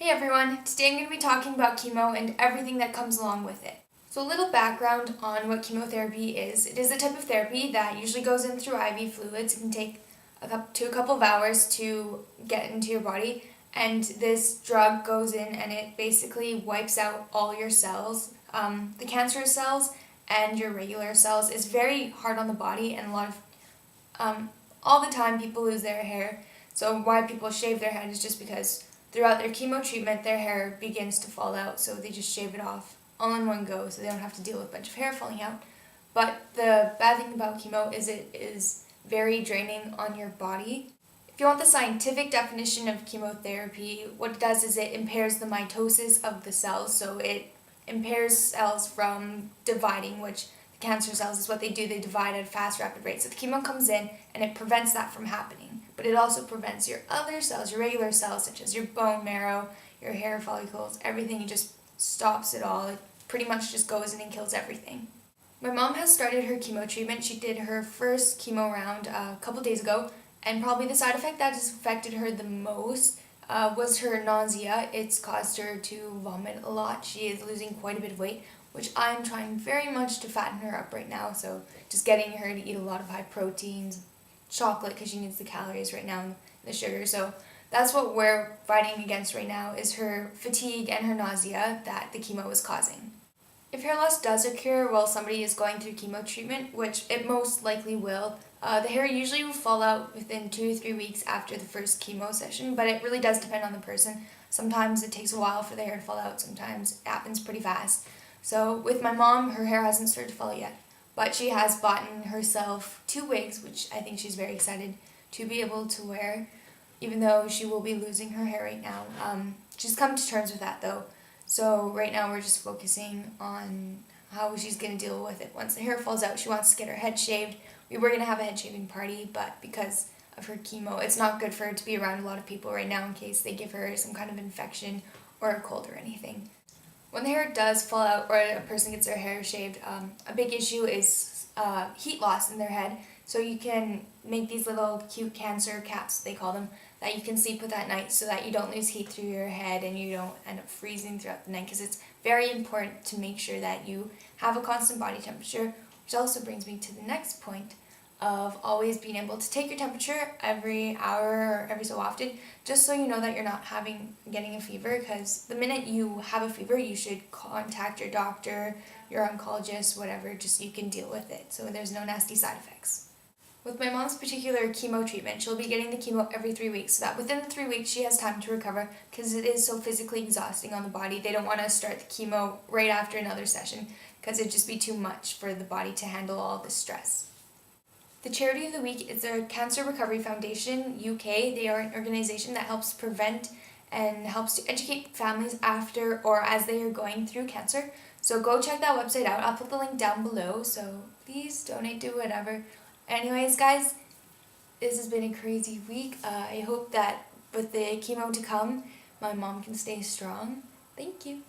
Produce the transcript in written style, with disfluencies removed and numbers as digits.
Hey everyone, today I'm going to be talking about chemo and everything that comes along with it. So a little background on what chemotherapy is. It is a type of therapy that usually goes in through IV fluids. It can take a couple of hours to get into your body, and this drug goes in and it basically wipes out all your cells. The cancerous cells and your regular cells. Is very hard on the body, and all the time people lose their hair. So why people shave their head is just because throughout their chemo treatment, their hair begins to fall out, so they just shave it off all in one go, so they don't have to deal with a bunch of hair falling out. But the bad thing about chemo is it is very draining on your body. If you want the scientific definition of chemotherapy, what it does is it impairs the mitosis of the cells, so it impairs cells from dividing, which the cancer cells is what they do. They divide at a fast, rapid rate. So the chemo comes in and it prevents that from happening. But it also prevents your other cells, your regular cells, such as your bone marrow, your hair follicles, everything. It just stops it all. It pretty much just goes in and kills everything. My mom has started her chemo treatment. She did her first chemo round a couple days ago, and probably the side effect that has affected her the most was her nausea. It's caused her to vomit a lot. She is losing quite a bit of weight, which I'm trying very much to fatten her up right now. So just getting her to eat a lot of high proteins, chocolate, because she needs the calories right now and the sugar. So that's what we're fighting against right now, is her fatigue and her nausea that the chemo is causing. If hair loss does occur while somebody is going through chemo treatment, which it most likely will, the hair usually will fall out within 2 to 3 weeks after the first chemo session, but it really does depend on the person. Sometimes it takes a while for the hair to fall out, sometimes it happens pretty fast. So with my mom, her hair hasn't started to fall out yet, but she has bought herself 2 wigs, which I think she's very excited to be able to wear, even though she will be losing her hair right now. She's come to terms with that though. So right now we're just focusing on how she's going to deal with it. Once the hair falls out, she wants to get her head shaved. We were going to have a head shaving party, but because of her chemo, it's not good for her to be around a lot of people right now in case they give her some kind of infection or a cold or anything. When the hair does fall out or a person gets their hair shaved, a big issue is heat loss in their head. So you can make these little cute cancer caps, they call them, that you can sleep with at night so that you don't lose heat through your head and you don't end up freezing throughout the night, because it's very important to make sure that you have a constant body temperature, which also brings me to the next point of always being able to take your temperature every hour or every so often, just so you know that you're not getting a fever, because the minute you have a fever, you should contact your doctor, your oncologist, whatever, just so you can deal with it, so there's no nasty side effects. With my mom's particular chemo treatment, she'll be getting the chemo every 3 weeks, so that within the 3 weeks she has time to recover, because it is so physically exhausting on the body. They don't want to start the chemo right after another session, because it'd just be too much for the body to handle all the stress. The charity of the week is the Cancer Recovery Foundation UK. They are an organization that helps prevent and helps to educate families after or as they are going through cancer. So go check that website out. I'll put the link down below, so please donate to whatever. Anyways, guys, this has been a crazy week. I hope that with the chemo to come, my mom can stay strong. Thank you.